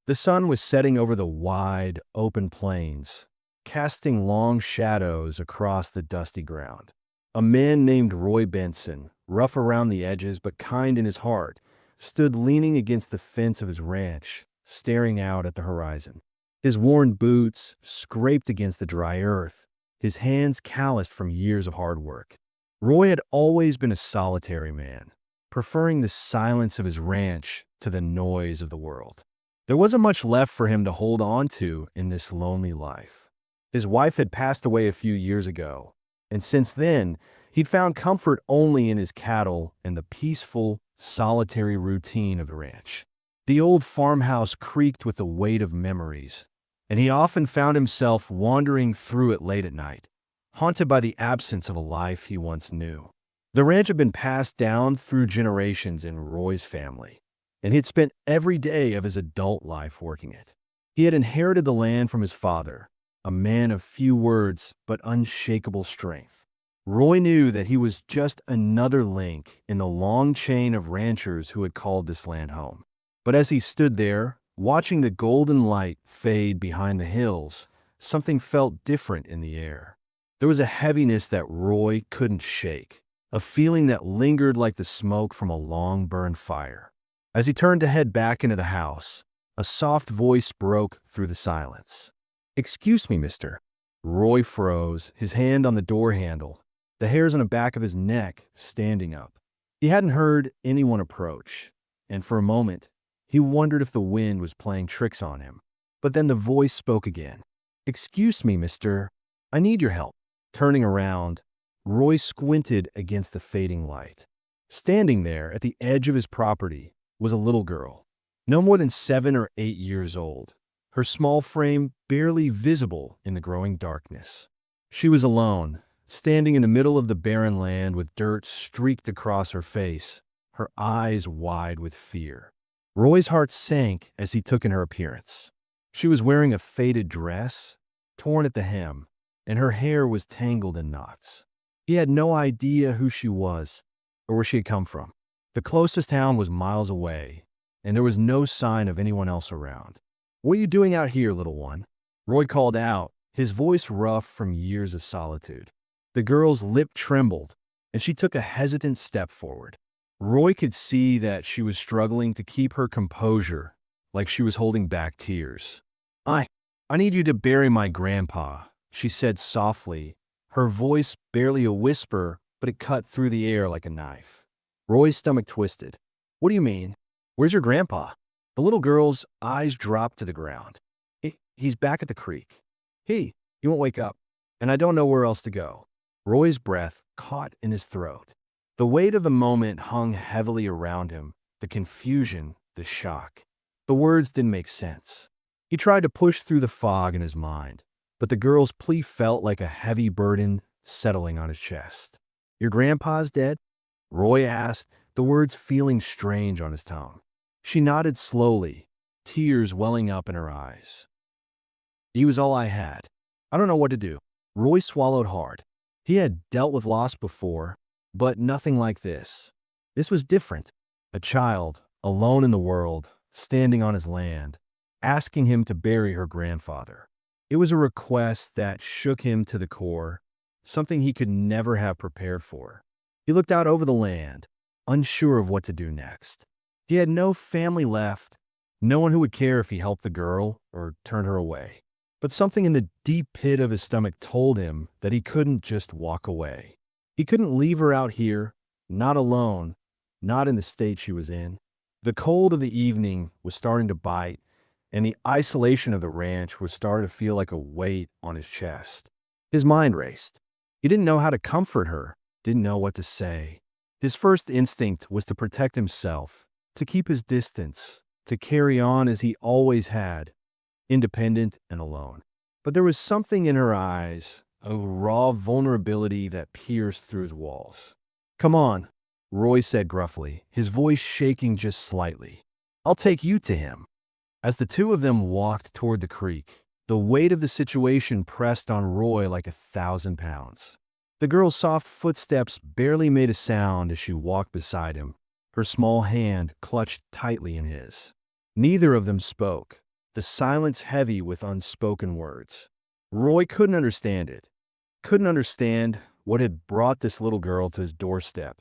The sun was setting over the wide, open plains, casting long shadows across the dusty ground. A man named Roy Benson, rough around the edges but kind in his heart, stood leaning against the fence of his ranch, staring out at the horizon. His worn boots scraped against the dry earth, his hands calloused from years of hard work. Roy had always been a solitary man, preferring the silence of his ranch to the noise of the world. There wasn't much left for him to hold on to in this lonely life. His wife had passed away a few years ago, and since then, he'd found comfort only in his cattle and the peaceful, solitary routine of the ranch. The old farmhouse creaked with the weight of memories, and he often found himself wandering through it late at night, haunted by the absence of a life he once knew. The ranch had been passed down through generations in Roy's family, and he'd spent every day of his adult life working it. He had inherited the land from his father, a man of few words but unshakable strength. Roy knew that he was just another link in the long chain of ranchers who had called this land home. But as he stood there, watching the golden light fade behind the hills, something felt different in the air. There was a heaviness that Roy couldn't shake, a feeling that lingered like the smoke from a long-burned fire. As he turned to head back into the house, a soft voice broke through the silence. "Excuse me, mister." Roy froze, his hand on the door handle, the hairs on the back of his neck standing up. He hadn't heard anyone approach, and for a moment, he wondered if the wind was playing tricks on him. But then the voice spoke again. "Excuse me, mister. I need your help." Turning around, Roy squinted against the fading light. Standing there at the edge of his property was a little girl, no more than 7 or 8 years old, her small frame barely visible in the growing darkness. She was alone, standing in the middle of the barren land with dirt streaked across her face, her eyes wide with fear. Roy's heart sank as he took in her appearance. She was wearing a faded dress, torn at the hem, and her hair was tangled in knots. He had no idea who she was or where she had come from. The closest town was miles away, and there was no sign of anyone else around. "What are you doing out here, little one?" Roy called out, his voice rough from years of solitude. The girl's lip trembled, and she took a hesitant step forward. Roy could see that she was struggling to keep her composure, like she was holding back tears. I need you to bury my grandpa," she said softly, her voice barely a whisper, but it cut through the air like a knife. Roy's stomach twisted. "What do you mean? Where's your grandpa?" The little girl's eyes dropped to the ground. He's back at the creek. He won't wake up, and I don't know where else to go." Roy's breath caught in his throat. The weight of the moment hung heavily around him, the confusion, the shock. The words didn't make sense. He tried to push through the fog in his mind, but the girl's plea felt like a heavy burden settling on his chest. "Your grandpa's dead?" Roy asked, the words feeling strange on his tongue. She nodded slowly, tears welling up in her eyes. "He was all I had. I don't know what to do." Roy swallowed hard. He had dealt with loss before, but nothing like this. This was different. A child, alone in the world, standing on his land, asking him to bury her grandfather. It was a request that shook him to the core, something he could never have prepared for. He looked out over the land, unsure of what to do next. He had no family left, no one who would care if he helped the girl or turned her away. But something in the deep pit of his stomach told him that he couldn't just walk away. He couldn't leave her out here, not alone, not in the state she was in. The cold of the evening was starting to bite, and the isolation of the ranch was starting to feel like a weight on his chest. His mind raced. He didn't know how to comfort her, didn't know what to say. His first instinct was to protect himself, to keep his distance, to carry on as he always had, independent and alone. But there was something in her eyes, a raw vulnerability that pierced through his walls. "Come on," Roy said gruffly, his voice shaking just slightly. "I'll take you to him." As the two of them walked toward the creek, the weight of the situation pressed on Roy like 1,000 pounds. The girl's soft footsteps barely made a sound as she walked beside him, her small hand clutched tightly in his. Neither of them spoke, the silence heavy with unspoken words. Roy couldn't understand it, couldn't understand what had brought this little girl to his doorstep,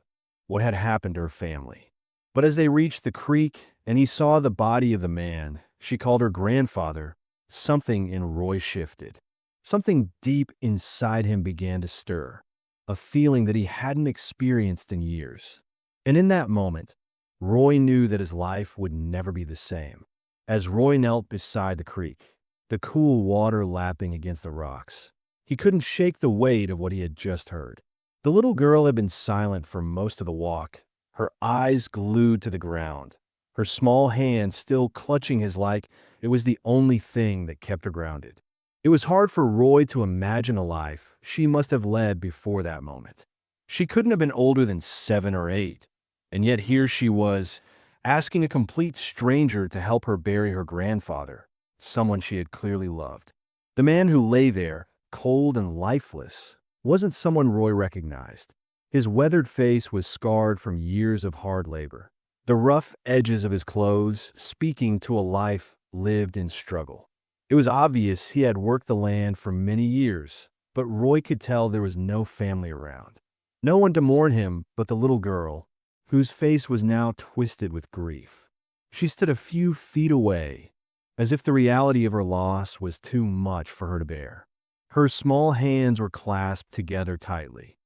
what had happened to her family. But as they reached the creek and he saw the body of the man she called her grandfather, something in Roy shifted. Something deep inside him began to stir, a feeling that he hadn't experienced in years. And in that moment, Roy knew that his life would never be the same. As Roy knelt beside the creek, the cool water lapping against the rocks, he couldn't shake the weight of what he had just heard. The little girl had been silent for most of the walk, her eyes glued to the ground, her small hand still clutching his like it was the only thing that kept her grounded. It was hard for Roy to imagine a life she must have led before that moment. She couldn't have been older than 7 or 8, and yet here she was, asking a complete stranger to help her bury her grandfather, someone she had clearly loved. The man who lay there, cold and lifeless, wasn't someone Roy recognized. His weathered face was scarred from years of hard labor, the rough edges of his clothes speaking to a life lived in struggle. It was obvious he had worked the land for many years, but Roy could tell there was no family around. No one to mourn him but the little girl, whose face was now twisted with grief. She stood a few feet away, as if the reality of her loss was too much for her to bear. Her small hands were clasped together tightly,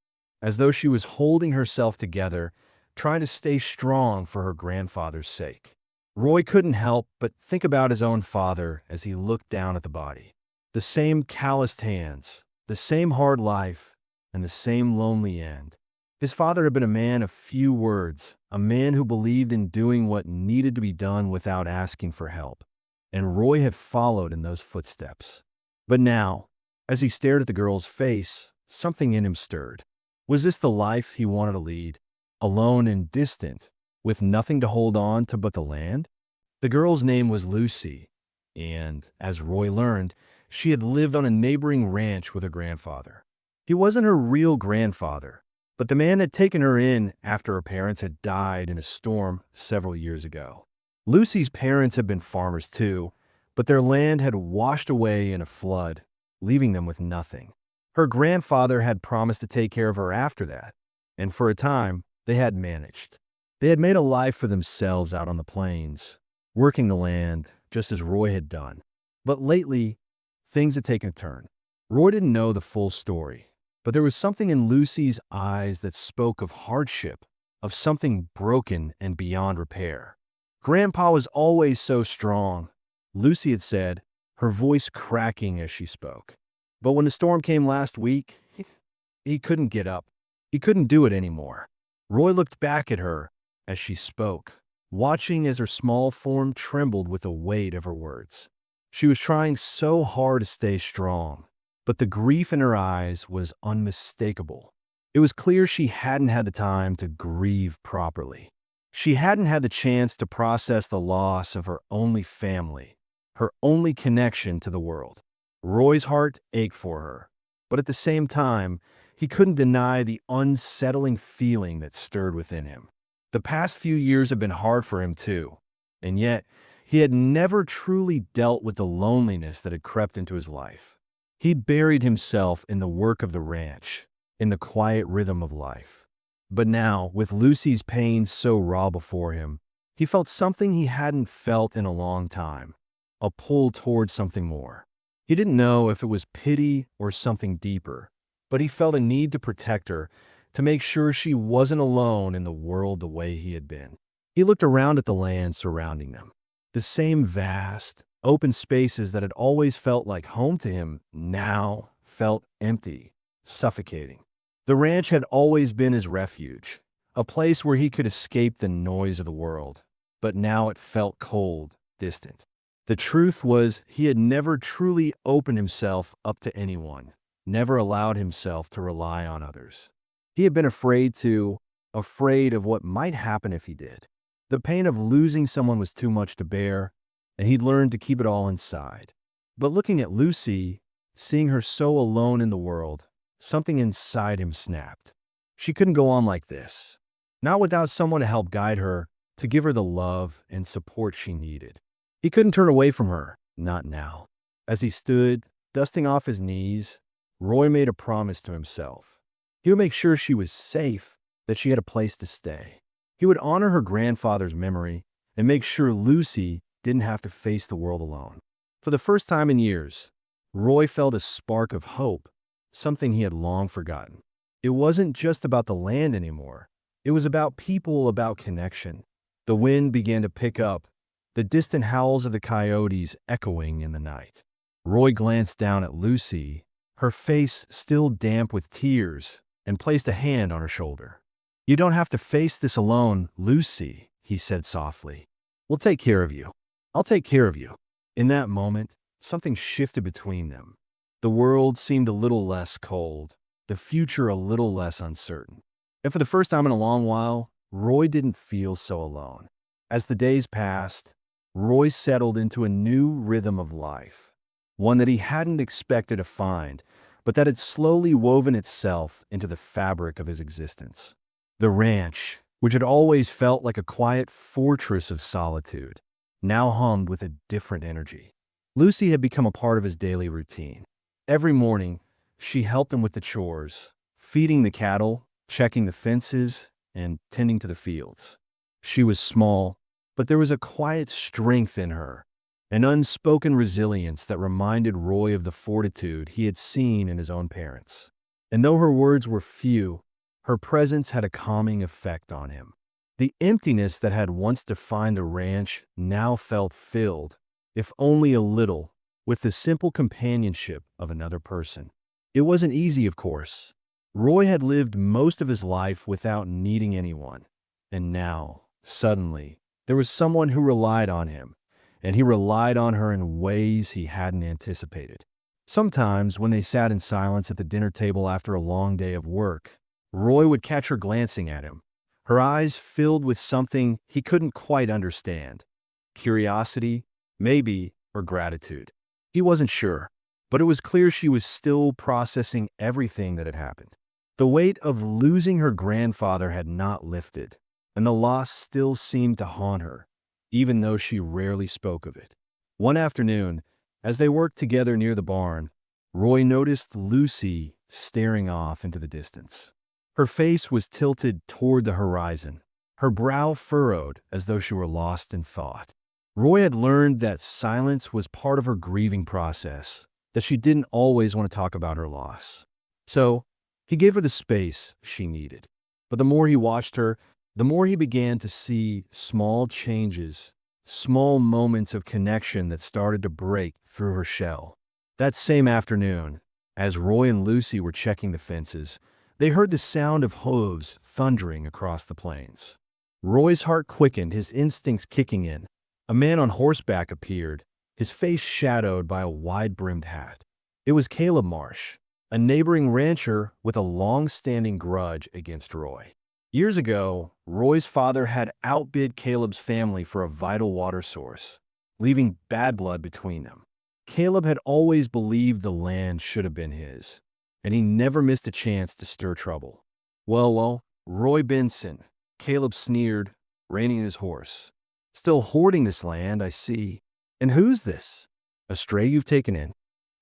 as though she was holding herself together, trying to stay strong for her grandfather's sake. Roy couldn't help but think about his own father as he looked down at the body. The same calloused hands, the same hard life, and the same lonely end. His father had been a man of few words, a man who believed in doing what needed to be done without asking for help. And Roy had followed in those footsteps. But now, as he stared at the girl's face, something in him stirred. Was this the life he wanted to lead? Alone and distant, with nothing to hold on to but the land? The girl's name was Lucy, and, as Roy learned, she had lived on a neighboring ranch with her grandfather. He wasn't her real grandfather, but the man had taken her in after her parents had died in a storm several years ago. Lucy's parents had been farmers too, but their land had washed away in a flood, leaving them with nothing. Her grandfather had promised to take care of her after that, and for a time, they had managed. They had made a life for themselves out on the plains, working the land just as Roy had done. But lately, things had taken a turn. Roy didn't know the full story, but there was something in Lucy's eyes that spoke of hardship, of something broken and beyond repair. Grandpa was always so strong, Lucy had said, her voice cracking as she spoke. But when the storm came last week, he couldn't get up. He couldn't do it anymore. Roy looked back at her as she spoke, watching as her small form trembled with the weight of her words. She was trying so hard to stay strong, but the grief in her eyes was unmistakable. It was clear she hadn't had the time to grieve properly. She hadn't had the chance to process the loss of her only family, her only connection to the world. Roy's heart ached for her, but at the same time, he couldn't deny the unsettling feeling that stirred within him. The past few years had been hard for him too, and yet he had never truly dealt with the loneliness that had crept into his life. He buried himself in the work of the ranch, in the quiet rhythm of life. But now, with Lucy's pain so raw before him, he felt something he hadn't felt in a long time, a pull towards something more. He didn't know if it was pity or something deeper, but he felt a need to protect her, to make sure she wasn't alone in the world the way he had been. He looked around at the land surrounding them. The same vast, open spaces that had always felt like home to him now felt empty, suffocating. The ranch had always been his refuge, a place where he could escape the noise of the world, but now it felt cold, distant. The truth was he had never truly opened himself up to anyone, never allowed himself to rely on others. He had been afraid of what might happen if he did. The pain of losing someone was too much to bear, and he'd learned to keep it all inside. But looking at Lucy, seeing her so alone in the world, something inside him snapped. She couldn't go on like this, not without someone to help guide her, to give her the love and support she needed. He couldn't turn away from her, Not now. As he stood, dusting off his knees, Roy made a promise to himself. He would make sure she was safe, that she had a place to stay. He would honor her grandfather's memory and make sure Lucy didn't have to face the world alone. For the first time in years, Roy felt a spark of hope, something he had long forgotten. It wasn't just about the land anymore. It was about people, about connection. The wind began to pick up, the distant howls of the coyotes echoing in the night. Roy glanced down at Lucy, her face still damp with tears, and placed a hand on her shoulder. "You don't have to face this alone, Lucy," he said softly. "We'll take care of you. I'll take care of you." In that moment, something shifted between them. The world seemed a little less cold, the future a little less uncertain. And for the first time in a long while, Roy didn't feel so alone. As the days passed, Roy settled into a new rhythm of life, one that he hadn't expected to find, but that had slowly woven itself into the fabric of his existence. The ranch, which had always felt like a quiet fortress of solitude, now hummed with a different energy. Lucy had become a part of his daily routine. Every morning, she helped him with the chores, feeding the cattle, checking the fences, and tending to the fields. She was small, but there was a quiet strength in her, an unspoken resilience that reminded Roy of the fortitude he had seen in his own parents. And though her words were few, her presence had a calming effect on him. The emptiness that had once defined the ranch now felt filled, if only a little, with the simple companionship of another person. It wasn't easy, of course. Roy had lived most of his life without needing anyone. And now, suddenly, there was someone who relied on him, and he relied on her in ways he hadn't anticipated. Sometimes, when they sat in silence at the dinner table after a long day of work, Roy would catch her glancing at him, her eyes filled with something he couldn't quite understand. Curiosity, maybe, or gratitude. He wasn't sure, but it was clear she was still processing everything that had happened. The weight of losing her grandfather had not lifted, and the loss still seemed to haunt her, even though she rarely spoke of it. One afternoon, as they worked together near the barn, Roy noticed Lucy staring off into the distance. Her face was tilted toward the horizon, her brow furrowed as though she were lost in thought. Roy had learned that silence was part of her grieving process, that she didn't always want to talk about her loss. So, he gave her the space she needed. But the more he watched her, the more he began to see small changes, small moments of connection that started to break through her shell. That same afternoon, as Roy and Lucy were checking the fences, they heard the sound of hooves thundering across the plains. Roy's heart quickened, his instincts kicking in. A man on horseback appeared, his face shadowed by a wide-brimmed hat. It was Caleb Marsh, a neighboring rancher with a long-standing grudge against Roy. Years ago, Roy's father had outbid Caleb's family for a vital water source, leaving bad blood between them. Caleb had always believed the land should have been his, and he never missed a chance to stir trouble. Well, Roy Benson, Caleb sneered, reining his horse. "Still hoarding this land, I see. And who's this? A stray you've taken in?"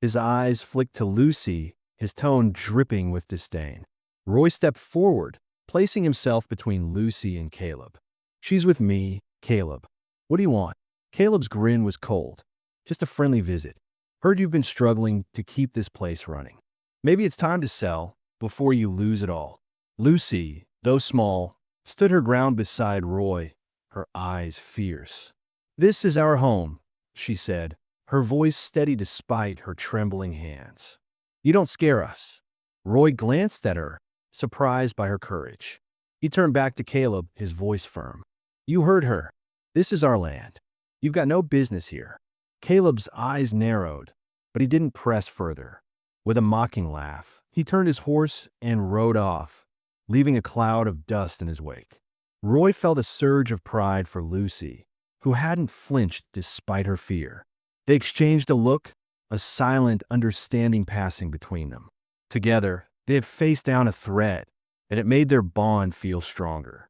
His eyes flicked to Lucy, his tone dripping with disdain. Roy stepped forward, placing himself between Lucy and Caleb. "She's with me, Caleb. What do you want?" Caleb's grin was cold. "Just a friendly visit. Heard you've been struggling to keep this place running. Maybe it's time to sell before you lose it all." Lucy, though small, stood her ground beside Roy, her eyes fierce. "This is our home," she said, her voice steady despite her trembling hands. "You don't scare us." Roy glanced at her, surprised by her courage. He turned back to Caleb, his voice firm. "You heard her. This is our land. You've got no business here." Caleb's eyes narrowed, but he didn't press further. With a mocking laugh, he turned his horse and rode off, leaving a cloud of dust in his wake. Roy felt a surge of pride for Lucy, who hadn't flinched despite her fear. They exchanged a look, a silent understanding passing between them. Together, they had faced down a threat, and it made their bond feel stronger.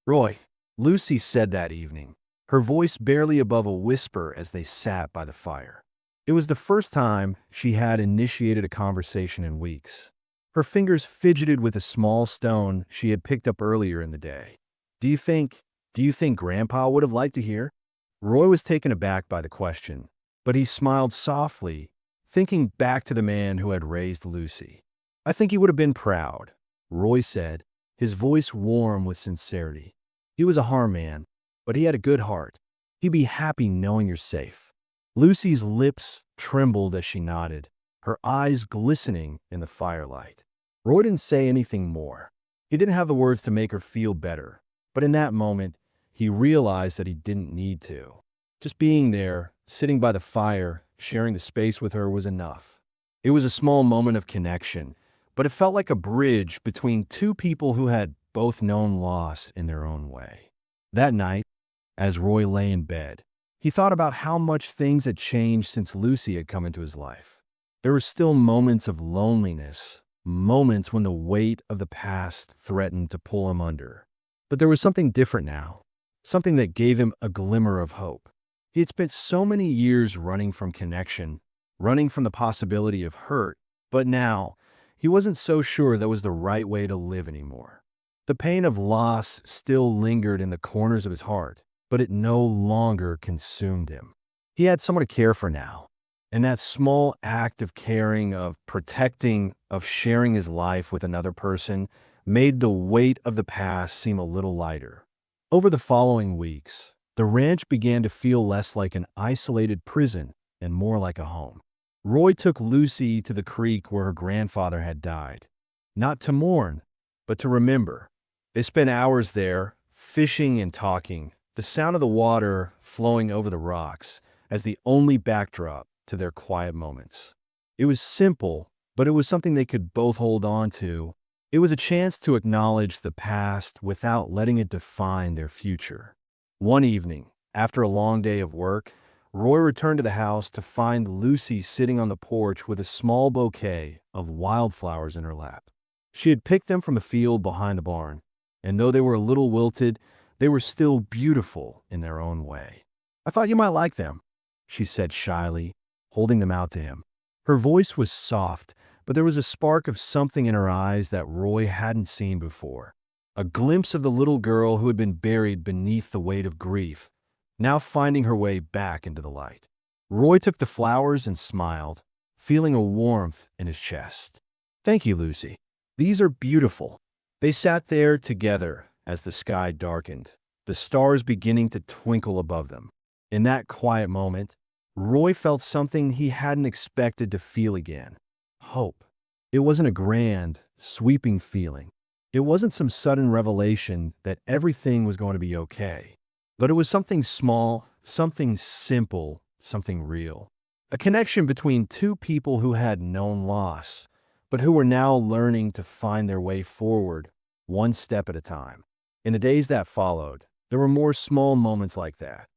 "Roy," Lucy said that evening, her voice barely above a whisper as they sat by the fire. It was the first time she had initiated a conversation in weeks. Her fingers fidgeted with a small stone she had picked up earlier in the day. Do you think, do you think Grandpa would have liked to hear? Roy was taken aback by the question, but he smiled softly, thinking back to the man who had raised Lucy. I think he would have been proud, Roy said, his voice warm with sincerity. He was a harm man, but he had a good heart. He'd be happy knowing you're safe. Lucy's lips trembled as she nodded, her eyes glistening in the firelight. Roy didn't say anything more. He didn't have the words to make her feel better, but in that moment, he realized that he didn't need to. Just being there, sitting by the fire, sharing the space with her was enough. It was a small moment of connection, but it felt like a bridge between two people who had both known loss in their own way. That night, as Roy lay in bed, he thought about how much things had changed since Lucy had come into his life. There were still moments of loneliness, moments when the weight of the past threatened to pull him under. But there was something different now, something that gave him a glimmer of hope. He had spent so many years running from connection, running from the possibility of hurt, but now he wasn't so sure that was the right way to live anymore. The pain of loss still lingered in the corners of his heart, but it no longer consumed him. He had someone to care for now, and that small act of caring, of protecting, of sharing his life with another person made the weight of the past seem a little lighter. Over the following weeks, the ranch began to feel less like an isolated prison and more like a home. Roy took Lucy to the creek where her grandfather had died, not to mourn, but to remember. They spent hours there, fishing and talking, the sound of the water flowing over the rocks as the only backdrop to their quiet moments. It was simple, but it was something they could both hold on to. It was a chance to acknowledge the past without letting it define their future. One evening, after a long day of work, Roy returned to the house to find Lucy sitting on the porch with a small bouquet of wildflowers in her lap. She had picked them from a field behind the barn, and though they were a little wilted, they were still beautiful in their own way. I thought you might like them, she said shyly, holding them out to him. Her voice was soft, but there was a spark of something in her eyes that Roy hadn't seen before. A glimpse of the little girl who had been buried beneath the weight of grief, now finding her way back into the light. Roy took the flowers and smiled, feeling a warmth in his chest. Thank you, Lucy. These are beautiful. They sat there together as the sky darkened, the stars beginning to twinkle above them. In that quiet moment, Roy felt something he hadn't expected to feel again. Hope. It wasn't a grand, sweeping feeling. It wasn't some sudden revelation that everything was going to be okay. But it was something small, something simple, something real. A connection between two people who had known loss, but who were now learning to find their way forward, one step at a time. In the days that followed, there were more small moments like that.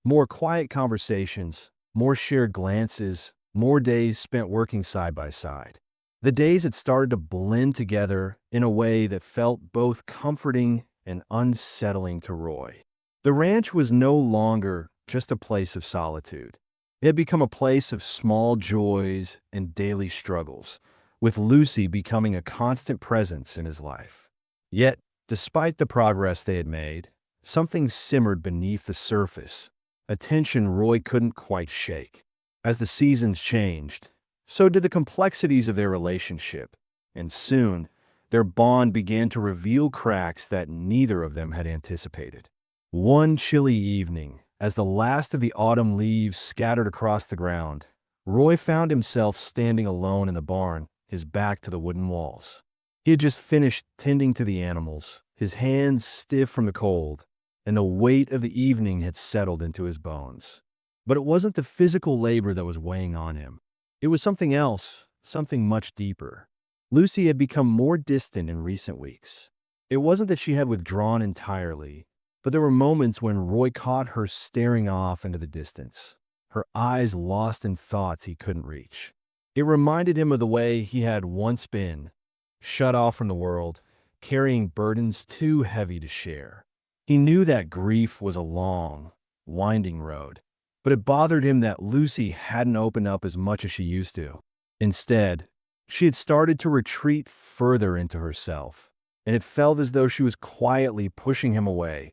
More quiet conversations, more shared glances, more days spent working side by side. The days had started to blend together in a way that felt both comforting and unsettling to Roy. The ranch was no longer just a place of solitude. It had become a place of small joys and daily struggles, with Lucy becoming a constant presence in his life. Yet, despite the progress they had made, something simmered beneath the surface, a tension Roy couldn't quite shake. As the seasons changed, so did the complexities of their relationship, and soon, their bond began to reveal cracks that neither of them had anticipated. One chilly evening, as the last of the autumn leaves scattered across the ground, Roy found himself standing alone in the barn, his back to the wooden walls. He had just finished tending to the animals, his hands stiff from the cold, and the weight of the evening had settled into his bones. But it wasn't the physical labor that was weighing on him. It was something else, something much deeper. Lucy had become more distant in recent weeks. It wasn't that she had withdrawn entirely, but there were moments when Roy caught her staring off into the distance, her eyes lost in thoughts he couldn't reach. It reminded him of the way he had once been, shut off from the world, carrying burdens too heavy to share. He knew that grief was a long, winding road, But it bothered him that Lucy hadn't opened up as much as she used to. Instead, she had started to retreat further into herself, and it felt as though she was quietly pushing him away,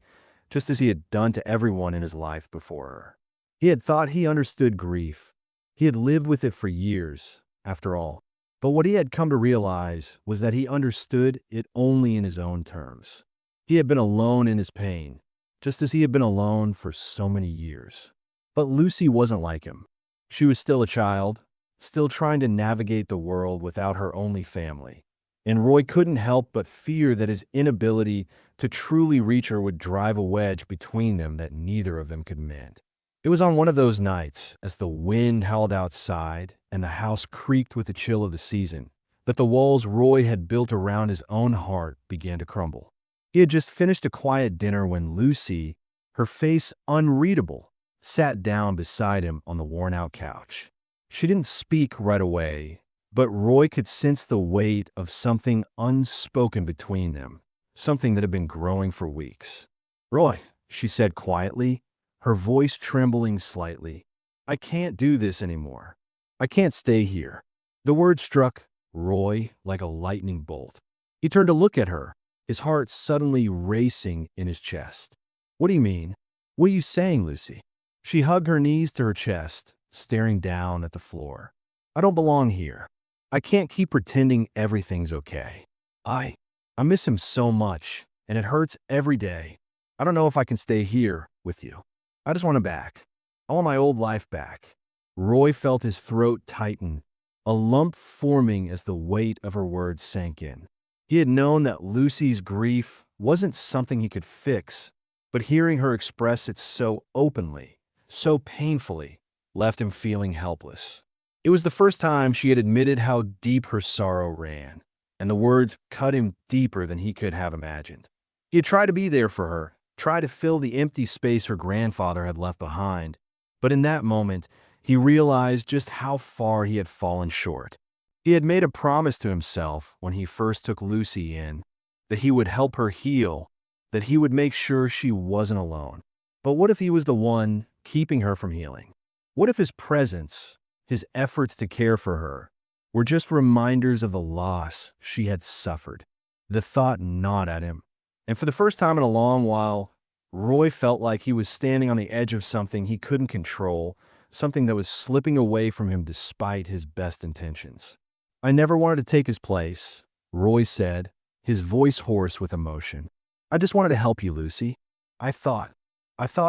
just as he had done to everyone in his life before her. He had thought he understood grief. He had lived with it for years, after all. But what he had come to realize was that he understood it only in his own terms. He had been alone in his pain, just as he had been alone for so many years. But Lucy wasn't like him. She was still a child, still trying to navigate the world without her only family. And Roy couldn't help but fear that his inability to truly reach her would drive a wedge between them that neither of them could mend. It was on one of those nights, as the wind howled outside and the house creaked with the chill of the season, that the walls Roy had built around his own heart began to crumble. He had just finished a quiet dinner when Lucy, her face unreadable, sat down beside him on the worn-out couch. She didn't speak right away, but Roy could sense the weight of something unspoken between them, something that had been growing for weeks. "Roy," she said quietly, her voice trembling slightly, "I can't do this anymore. I can't stay here." The word struck Roy like a lightning bolt. He turned to look at her, his heart suddenly racing in his chest. "What do you mean? What are you saying, Lucy?" She hugged her knees to her chest, staring down at the floor. "I don't belong here. I can't keep pretending everything's okay. I miss him so much, and it hurts every day. I don't know if I can stay here with you. I just want him back. I want my old life back." Roy felt his throat tighten, a lump forming as the weight of her words sank in. He had known that Lucy's grief wasn't something he could fix, but hearing her express it so openly, so painfully, left him feeling helpless. It was the first time she had admitted how deep her sorrow ran, and the words cut him deeper than he could have imagined. He had tried to be there for her, tried to fill the empty space her grandfather had left behind, but in that moment, he realized just how far he had fallen short. He had made a promise to himself when he first took Lucy in, that he would help her heal, that he would make sure she wasn't alone. But what if he was the one keeping her from healing? What if his presence, his efforts to care for her, were just reminders of the loss she had suffered? The thought gnawed at him, and for the first time in a long while, Roy felt like he was standing on the edge of something he couldn't control, something that was slipping away from him despite his best intentions. "I never wanted to take his place," Roy said, his voice hoarse with emotion. "I just wanted to help you, Lucy. I thought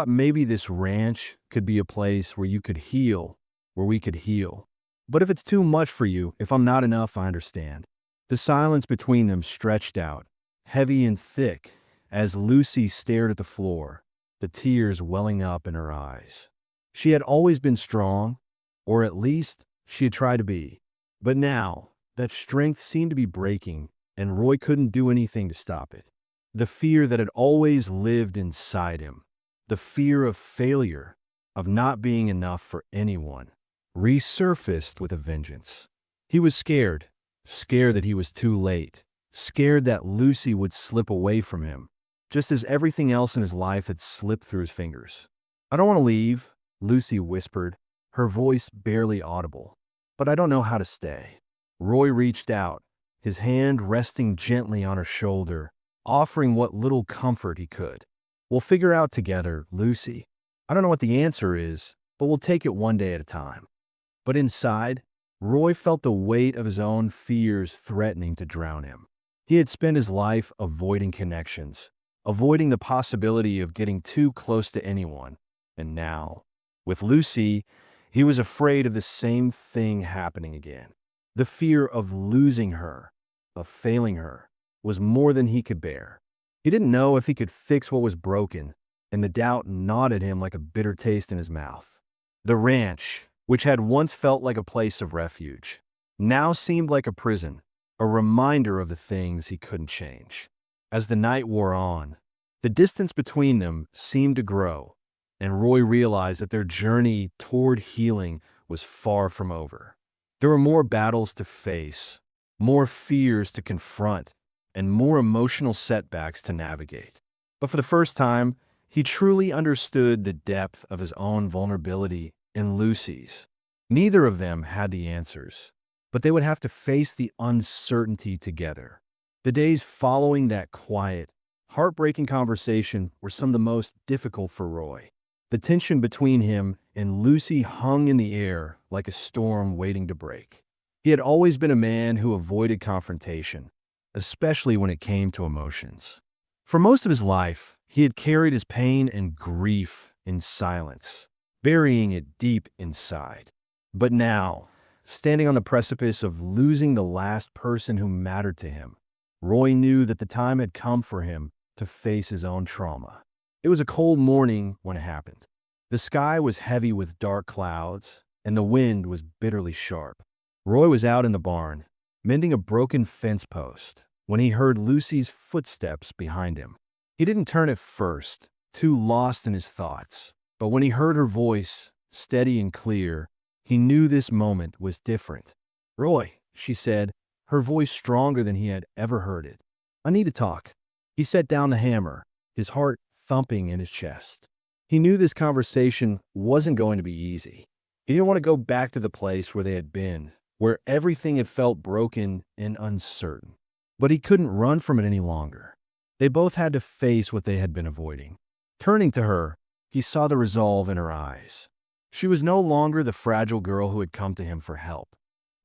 maybe this ranch could be a place where you could heal, where we could heal. But if it's too much for you, if I'm not enough, I understand." The silence between them stretched out, heavy and thick, as Lucy stared at the floor, the tears welling up in her eyes. She had always been strong, or at least she had tried to be. But now, that strength seemed to be breaking, and Roy couldn't do anything to stop it. The fear that had always lived inside him, the fear of failure, of not being enough for anyone, resurfaced with a vengeance. He was scared that he was too late, scared that Lucy would slip away from him, just as everything else in his life had slipped through his fingers. "I don't want to leave," Lucy whispered, her voice barely audible. "But I don't know how to stay." Roy reached out, his hand resting gently on her shoulder, offering what little comfort he could. "We'll figure out together, Lucy. I don't know what the answer is, but we'll take it one day at a time." But inside, Roy felt the weight of his own fears threatening to drown him. He had spent his life avoiding connections, avoiding the possibility of getting too close to anyone. And now, with Lucy, he was afraid of the same thing happening again. The fear of losing her, of failing her, was more than he could bear. He didn't know if he could fix what was broken, and the doubt gnawed at him like a bitter taste in his mouth. The ranch, which had once felt like a place of refuge, now seemed like a prison, a reminder of the things he couldn't change. As the night wore on, the distance between them seemed to grow, and Roy realized that their journey toward healing was far from over. There were more battles to face, more fears to confront, and more emotional setbacks to navigate. But for the first time, He truly understood the depth of his own vulnerability and Lucy's. Neither of them had the answers, but they would have to face the uncertainty together. The days following that quiet, heartbreaking conversation were some of the most difficult for Roy. The tension between him and Lucy hung in the air like a storm waiting to break. He had always been a man who avoided confrontation, especially when it came to emotions. For most of his life, he had carried his pain and grief in silence, burying it deep inside. But now, standing on the precipice of losing the last person who mattered to him, Roy knew that the time had come for him to face his own trauma. It was a cold morning when it happened. The sky was heavy with dark clouds, and the wind was bitterly sharp. Roy was out in the barn, mending a broken fence post, when he heard Lucy's footsteps behind him. He didn't turn at first, too lost in his thoughts, but when he heard her voice, steady and clear, he knew this moment was different. "Roy," she said, her voice stronger than he had ever heard it. "I need to talk." He set down the hammer, his heart thumping in his chest. He knew this conversation wasn't going to be easy. He didn't want to go back to the place where they had been, where everything had felt broken and uncertain. But he couldn't run from it any longer. They both had to face what they had been avoiding. Turning to her, he saw the resolve in her eyes. She was no longer the fragile girl who had come to him for help.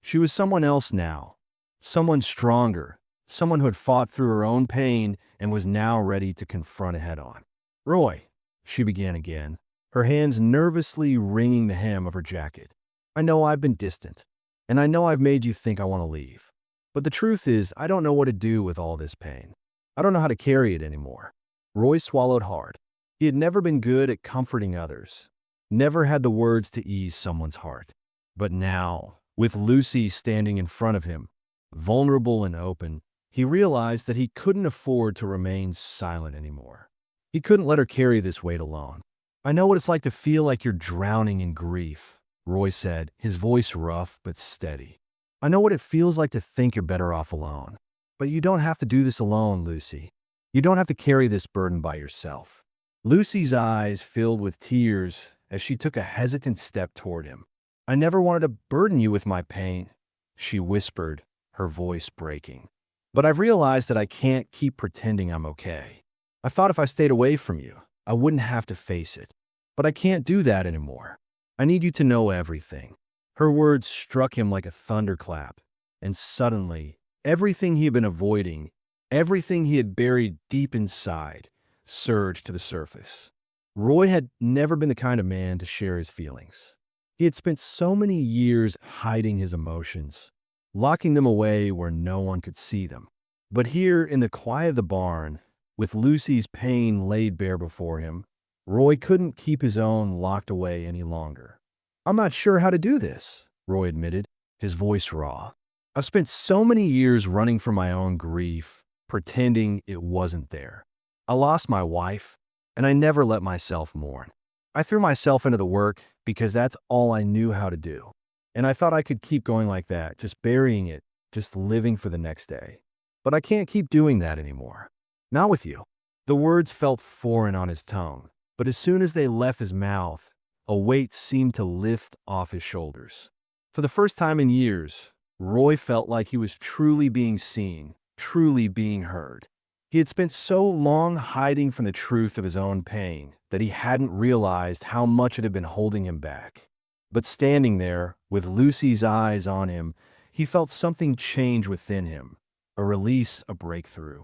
She was someone else now, someone stronger, someone who had fought through her own pain and was now ready to confront it head-on. "Roy," she began again, her hands nervously wringing the hem of her jacket. "I know I've been distant, and I know I've made you think I want to leave. But the truth is, I don't know what to do with all this pain. I don't know how to carry it anymore." Roy swallowed hard. He had never been good at comforting others, never had the words to ease someone's heart. But now, with Lucy standing in front of him, vulnerable and open, he realized that he couldn't afford to remain silent anymore. He couldn't let her carry this weight alone. "I know what it's like to feel like you're drowning in grief," Roy said, his voice rough but steady. "I know what it feels like to think you're better off alone. But you don't have to do this alone, Lucy. You don't have to carry this burden by yourself." Lucy's eyes filled with tears as she took a hesitant step toward him. "I never wanted to burden you with my pain," she whispered, her voice breaking. "But I've realized that I can't keep pretending I'm okay. I thought if I stayed away from you, I wouldn't have to face it. But I can't do that anymore. I need you to know everything." Her words struck him like a thunderclap, and suddenly, everything he had been avoiding, everything he had buried deep inside, surged to the surface. Roy had never been the kind of man to share his feelings. He had spent so many years hiding his emotions, locking them away where no one could see them. But here in the quiet of the barn, with Lucy's pain laid bare before him, Roy couldn't keep his own locked away any longer. "I'm not sure how to do this," Roy admitted, his voice raw. "I've spent so many years running from my own grief, pretending it wasn't there. I lost my wife, and I never let myself mourn. I threw myself into the work because that's all I knew how to do. And I thought I could keep going like that, just burying it, just living for the next day. But I can't keep doing that anymore. Not with you." The words felt foreign on his tongue, but as soon as they left his mouth, a weight seemed to lift off his shoulders. For the first time in years, Roy felt like he was truly being seen, truly being heard. He had spent so long hiding from the truth of his own pain that he hadn't realized how much it had been holding him back. But standing there, with Lucy's eyes on him, he felt something change within him, a release, a breakthrough.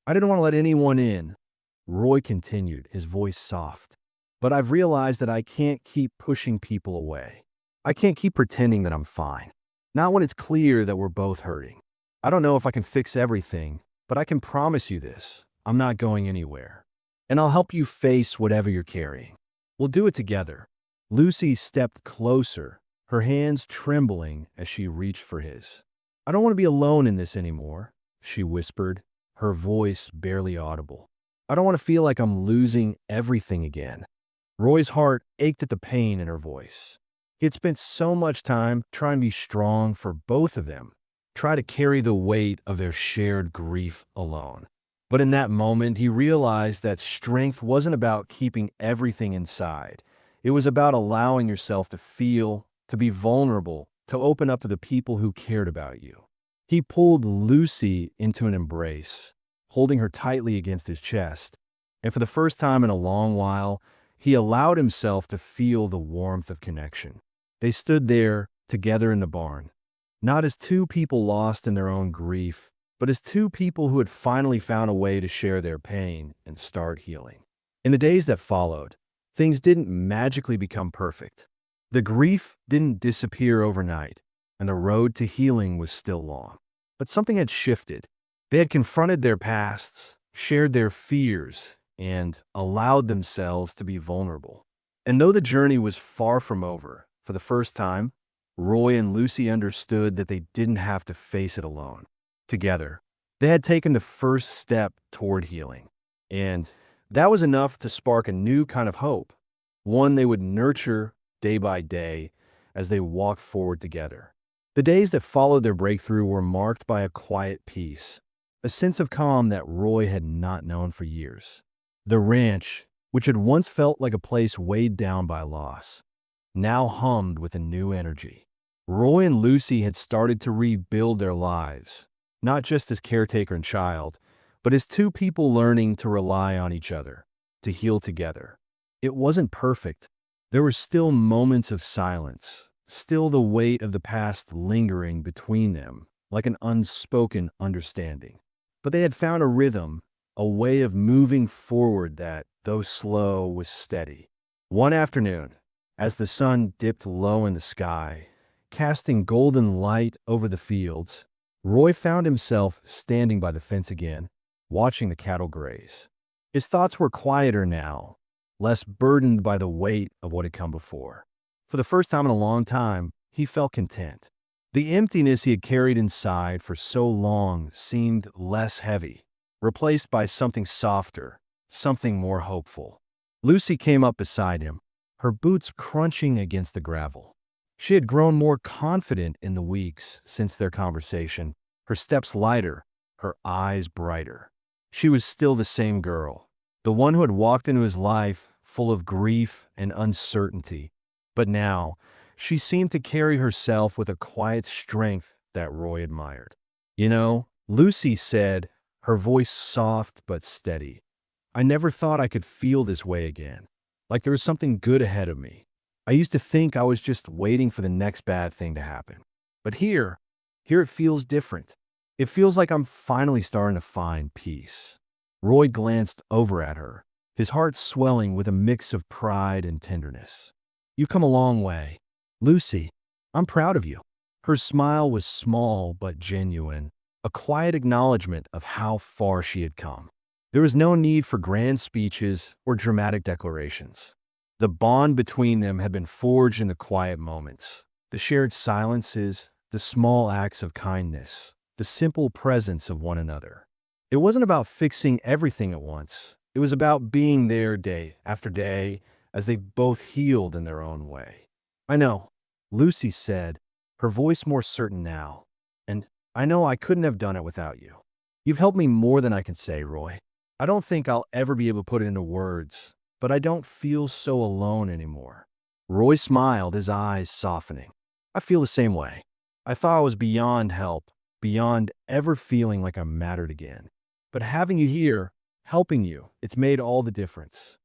"I didn't want to let anyone in," Roy continued, his voice soft. "But I've realized that I can't keep pushing people away. I can't keep pretending that I'm fine. Not when it's clear that we're both hurting. I don't know if I can fix everything, but I can promise you this: I'm not going anywhere. And I'll help you face whatever you're carrying. We'll do it together." Lucy stepped closer, her hands trembling as she reached for his. "I don't want to be alone in this anymore," she whispered, her voice barely audible. "I don't want to feel like I'm losing everything again." Roy's heart ached at the pain in her voice. He had spent so much time trying to be strong for both of them, try to carry the weight of their shared grief alone. But in that moment, he realized that strength wasn't about keeping everything inside. It was about allowing yourself to feel, to be vulnerable, to open up to the people who cared about you. He pulled Lucy into an embrace, holding her tightly against his chest. And for the first time in a long while, he allowed himself to feel the warmth of connection. They stood there together in the barn, not as two people lost in their own grief, but as two people who had finally found a way to share their pain and start healing. In the days that followed, things didn't magically become perfect. The grief didn't disappear overnight, and the road to healing was still long. But something had shifted. They had confronted their pasts, shared their fears, and allowed themselves to be vulnerable. And though the journey was far from over, for the first time, Roy and Lucy understood that they didn't have to face it alone. Together, they had taken the first step toward healing. And that was enough to spark a new kind of hope, one they would nurture day by day as they walked forward together. The days that followed their breakthrough were marked by a quiet peace, a sense of calm that Roy had not known for years. The ranch, which had once felt like a place weighed down by loss, now hummed with a new energy. Roy and Lucy had started to rebuild their lives, not just as caretaker and child, but as two people learning to rely on each other, to heal together. It wasn't perfect. There were still moments of silence, still the weight of the past lingering between them, like an unspoken understanding. But they had found a rhythm, a way of moving forward that, though slow, was steady. One afternoon, as the sun dipped low in the sky, casting golden light over the fields, Roy found himself standing by the fence again, watching the cattle graze. His thoughts were quieter now, less burdened by the weight of what had come before. For the first time in a long time, he felt content. The emptiness he had carried inside for so long seemed less heavy, replaced by something softer, something more hopeful. Lucy came up beside him, her boots crunching against the gravel. She had grown more confident in the weeks since their conversation, her steps lighter, her eyes brighter. She was still the same girl, the one who had walked into his life full of grief and uncertainty. But now, she seemed to carry herself with a quiet strength that Roy admired. "You know," Lucy said, her voice soft but steady, "I never thought I could feel this way again, like there was something good ahead of me. I used to think I was just waiting for the next bad thing to happen. But here it feels different. It feels like I'm finally starting to find peace." Roy glanced over at her, his heart swelling with a mix of pride and tenderness. "You've come a long way. Lucy, I'm proud of you." Her smile was small but genuine, a quiet acknowledgement of how far she had come. There was no need for grand speeches or dramatic declarations. The bond between them had been forged in the quiet moments, the shared silences, the small acts of kindness, the simple presence of one another. It wasn't about fixing everything at once. It was about being there day after day as they both healed in their own way. "I know," Lucy said, her voice more certain now, "and I know I couldn't have done it without you. You've helped me more than I can say, Roy. I don't think I'll ever be able to put it into words, but I don't feel so alone anymore." Roy smiled, his eyes softening. "I feel the same way. I thought I was beyond help, beyond ever feeling like I mattered again. But having you here, helping you, it's made all the difference."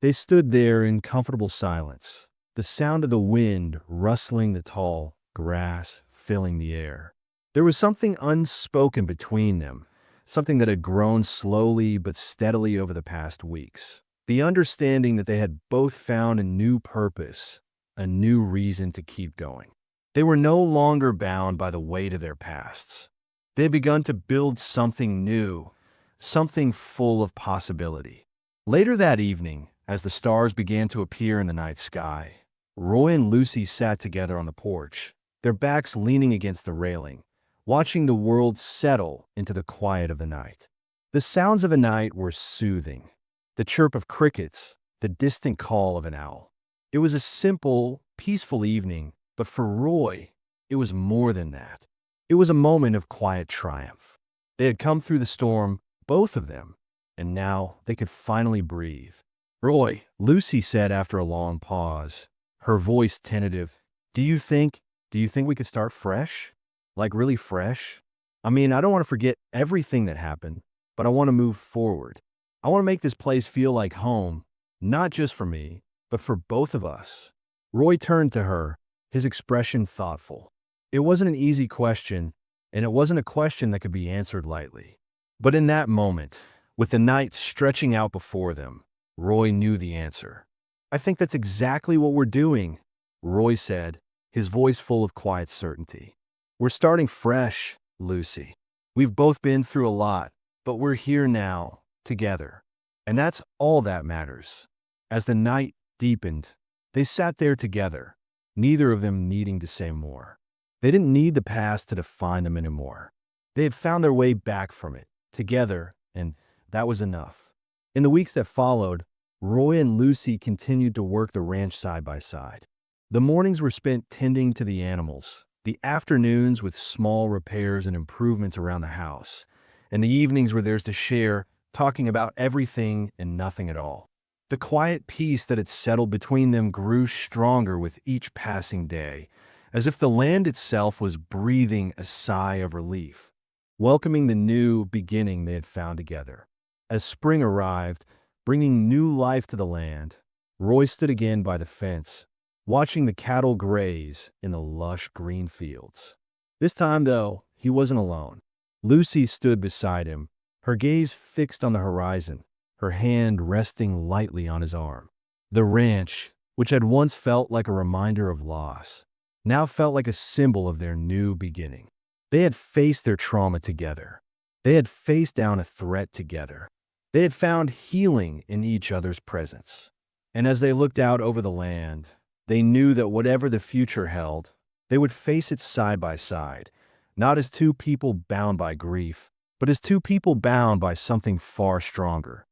They stood there in comfortable silence, the sound of the wind rustling the tall grass filling the air. There was something unspoken between them, something that had grown slowly but steadily over the past weeks. The understanding that they had both found a new purpose, a new reason to keep going. They were no longer bound by the weight of their pasts. They had begun to build something new, something full of possibility. Later that evening, as the stars began to appear in the night sky, Roy and Lucy sat together on the porch, their backs leaning against the railing, watching the world settle into the quiet of the night. The sounds of the night were soothing. The chirp of crickets, the distant call of an owl. It was a simple, peaceful evening, but for Roy, it was more than that. It was a moment of quiet triumph. They had come through the storm, both of them, and now they could finally breathe. Roy, Lucy said after a long pause, her voice tentative, Do you think, do you think we could start fresh? Like really fresh? I mean, I don't want to forget everything that happened, but I want to move forward. I want to make this place feel like home, not just for me, but for both of us. Roy turned to her, his expression thoughtful. It wasn't an easy question, and it wasn't a question that could be answered lightly. But in that moment, with the night stretching out before them, Roy knew the answer. I think that's exactly what we're doing, Roy said, his voice full of quiet certainty. We're starting fresh, Lucy. We've both been through a lot, but we're here now, together. And that's all that matters. As the night deepened, they sat there together, neither of them needing to say more. They didn't need the past to define them anymore. They had found their way back from it, together, and that was enough. In the weeks that followed, Roy and Lucy continued to work the ranch side by side. The mornings were spent tending to the animals, the afternoons with small repairs and improvements around the house, and the evenings were theirs to share, talking about everything and nothing at all. The quiet peace that had settled between them grew stronger with each passing day, as if the land itself was breathing a sigh of relief, welcoming the new beginning they had found together. As spring arrived, bringing new life to the land, Roy stood again by the fence, watching the cattle graze in the lush green fields. This time, though, he wasn't alone. Lucy stood beside him, her gaze fixed on the horizon, her hand resting lightly on his arm. The ranch, which had once felt like a reminder of loss, now felt like a symbol of their new beginning. They had faced their trauma together. They had faced down a threat together. They had found healing in each other's presence. And as they looked out over the land, they knew that whatever the future held, they would face it side by side, not as two people bound by grief, but as two people bound by something far stronger: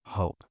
hope.